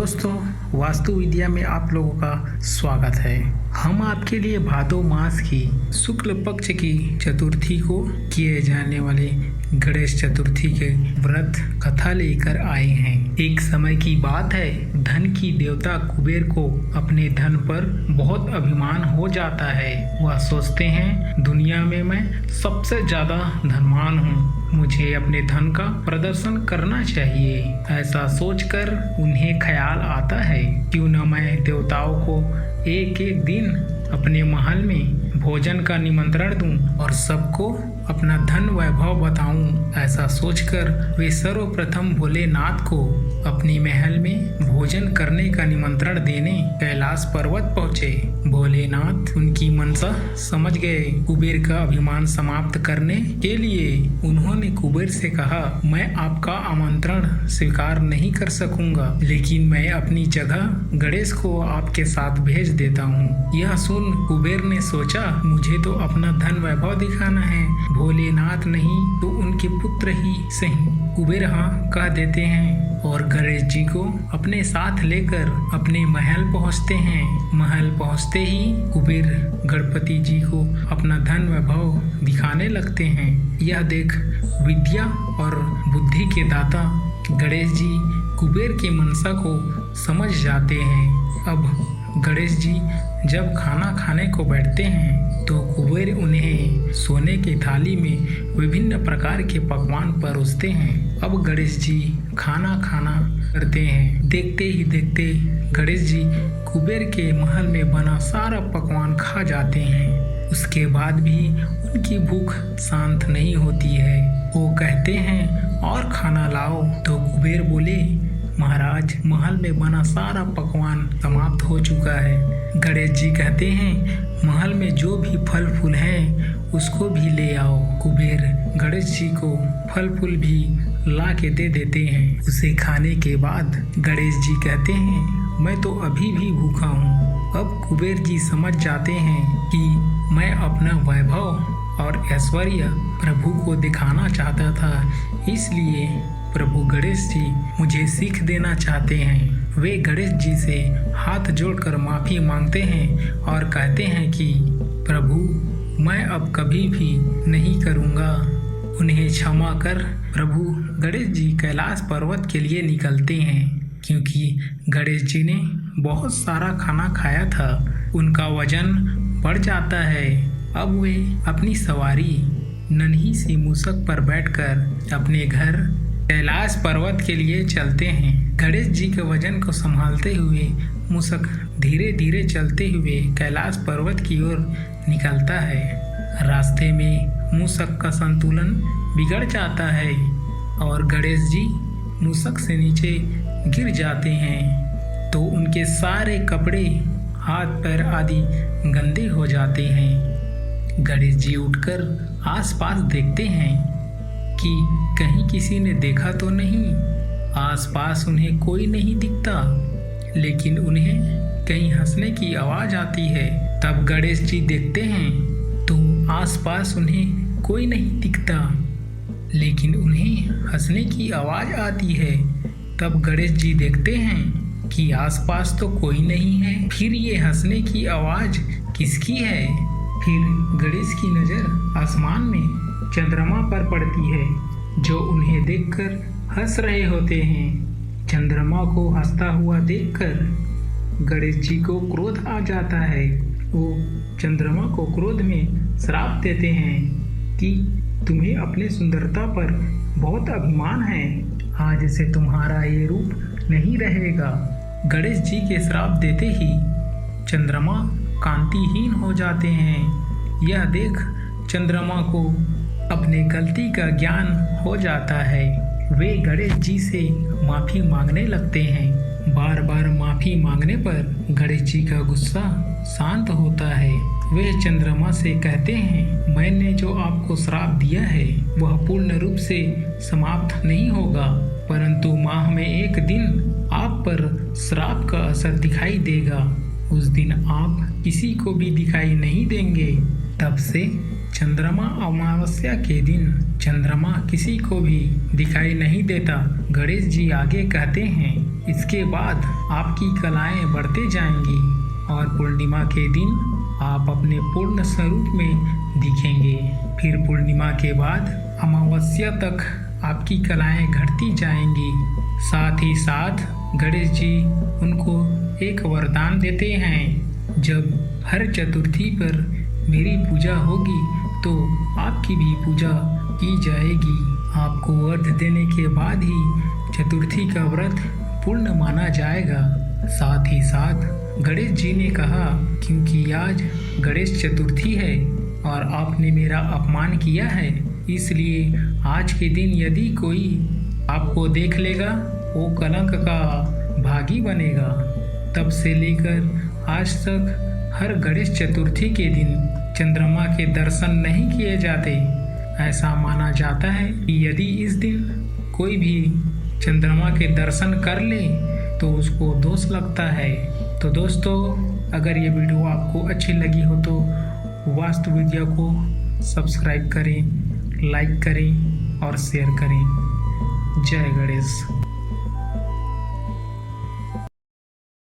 दोस्तों, वास्तु विद्या में आप लोगों का स्वागत है। हम आपके लिए भादो मास की शुक्ल पक्ष की चतुर्थी को किए जाने वाले गणेश चतुर्थी के व्रत कथा लेकर आए हैं। एक समय की बात है, धन की देवता कुबेर को अपने धन पर बहुत अभिमान हो जाता है। वह सोचते हैं, दुनिया में मैं सबसे ज्यादा धनवान हूँ, मुझे अपने धन का प्रदर्शन करना चाहिए। ऐसा सोचकर उन्हें ख्याल आता है, क्यों न मैं देवताओं को एक एक दिन अपने महल में भोजन का निमंत्रण दूं और सबको अपना धन वैभव बताऊं। ऐसा सोचकर वे सर्वप्रथम भोलेनाथ को अपने महल में भोजन करने का निमंत्रण देने कैलाश पर्वत पहुँचे। भोलेनाथ उनकी मनसा समझ गए। कुबेर का अभिमान समाप्त करने के लिए उन्होंने कुबेर से कहा, मैं आपका आमंत्रण स्वीकार नहीं कर सकूंगा, लेकिन मैं अपनी जगह गणेश को आपके साथ भेज देता हूँ। यह सुन कुबेर ने सोचा, मुझे तो अपना धन वैभव दिखाना है, भोलेनाथ नहीं तो उनके पुत्र ही सही। कुबेर हाँ कह देते हैं और गणेश जी को अपने साथ लेकर अपने महल पहुंचते हैं। महल पहुंचते ही कुबेर गणपति जी को अपना धन वैभव दिखाने लगते हैं। यह देख विद्या और बुद्धि के दाता गणेश जी कुबेर की मनसा को समझ जाते हैं। अब गणेश जी जब खाना खाने को बैठते हैं तो कुबेर उन्हें सोने की थाली में विभिन्न प्रकार के पकवान परोसते हैं। अब गणेश जी खाना करते हैं। देखते ही देखते गणेश जी कुबेर के महल में बना सारा पकवान खा जाते हैं। उसके बाद भी उनकी भूख शांत नहीं होती है। वो कहते हैं, और खाना लाओ। तो कुबेर बोले, महाराज, महल में बना सारा पकवान समाप्त हो चुका है। गणेश जी कहते हैं, महल में जो भी फल फूल हैं उसको भी ले आओ। कुबेर गणेश जी को फल फूल भी ला के दे देते हैं। उसे खाने के बाद गणेश जी कहते हैं, मैं तो अभी भी भूखा हूँ। अब कुबेर जी समझ जाते हैं कि मैं अपना वैभव और ऐश्वर्य प्रभु को दिखाना चाहता था, इसलिए प्रभु गणेश जी मुझे सीख देना चाहते हैं। वे गणेश जी से हाथ जोड़कर माफी मांगते हैं और कहते हैं कि प्रभु, मैं अब कभी भी नहीं करूँगा, उन्हें क्षमा कर। प्रभु गणेश जी कैलाश पर्वत के लिए निकलते हैं, क्योंकि गणेश जी ने बहुत सारा खाना खाया था, उनका वजन बढ़ जाता है। अब वे अपनी सवारी नन्ही सी मूसक पर बैठकर अपने घर कैलाश पर्वत के लिए चलते हैं। गणेश जी के वजन को संभालते हुए मूसक धीरे धीरे चलते हुए कैलाश पर्वत की ओर निकलता है। रास्ते में मूसक का संतुलन बिगड़ जाता है और गणेश जी मूसक से नीचे गिर जाते हैं, तो उनके सारे कपड़े, हाथ पैर आदि गंदे हो जाते हैं। गणेश जी उठकर आसपास देखते हैं कि कहीं किसी ने देखा तो नहीं। आसपास उन्हें कोई नहीं दिखता, लेकिन उन्हें कहीं हंसने की आवाज आती है। तब गणेश जी देखते हैं तो आसपास उन्हें कोई नहीं दिखता, लेकिन उन्हें हंसने की आवाज आती है। तब गणेश जी देखते हैं कि आसपास तो कोई नहीं है, फिर ये हंसने की आवाज किसकी है? फिर गणेश की नजर आसमान में चंद्रमा पर पड़ती है, जो उन्हें देखकर हंस रहे होते हैं। चंद्रमा को हंसता हुआ देखकर गणेश जी को क्रोध आ जाता है। वो चंद्रमा को क्रोध में श्राप देते हैं कि तुम्हें अपने सुंदरता पर बहुत अभिमान है, आज से तुम्हारा ये रूप नहीं रहेगा। गणेश जी के श्राप देते ही चंद्रमा कांतिहीन हो जाते हैं। यह देख चंद्रमा को अपने गलती का ज्ञान हो जाता है। वे गणेश जी से माफी मांगने लगते हैं। बार बार माफी मांगने पर गणेश जी का गुस्सा शांत होता है। वे चंद्रमा से कहते हैं, मैंने जो आपको श्राप दिया है वह पूर्ण रूप से समाप्त नहीं होगा, परंतु माह में एक दिन आप पर श्राप का असर दिखाई देगा। उस दिन आप किसी को भी दिखाई नहीं देंगे। तब से चंद्रमा अमावस्या के दिन चंद्रमा किसी को भी दिखाई नहीं देता। गणेश जी आगे कहते हैं, इसके बाद आपकी कलाएं बढ़ते जाएंगी और पूर्णिमा के दिन आप अपने पूर्ण स्वरूप में दिखेंगे। फिर पूर्णिमा के बाद अमावस्या तक आपकी कलाएं घटती जाएंगी। साथ ही साथ गणेश जी उनको एक वरदान देते हैं, जब हर चतुर्थी पर मेरी पूजा होगी तो आपकी भी पूजा की जाएगी। आपको अर्घ देने के बाद ही चतुर्थी का व्रत पूर्ण माना जाएगा। साथ ही साथ गणेश जी ने कहा, क्योंकि आज गणेश चतुर्थी है और आपने मेरा अपमान किया है, इसलिए आज के दिन यदि कोई आपको देख लेगा वो कलंक का भागी बनेगा। तब से लेकर आज तक हर गणेश चतुर्थी के दिन चंद्रमा के दर्शन नहीं किए जाते। ऐसा माना जाता है कि यदि इस दिन कोई भी चंद्रमा के दर्शन कर ले तो उसको दोष लगता है। तो दोस्तों, अगर ये वीडियो आपको अच्छी लगी हो तो वास्तु विद्या को सब्सक्राइब करें, लाइक करें और शेयर करें। जय गणेश।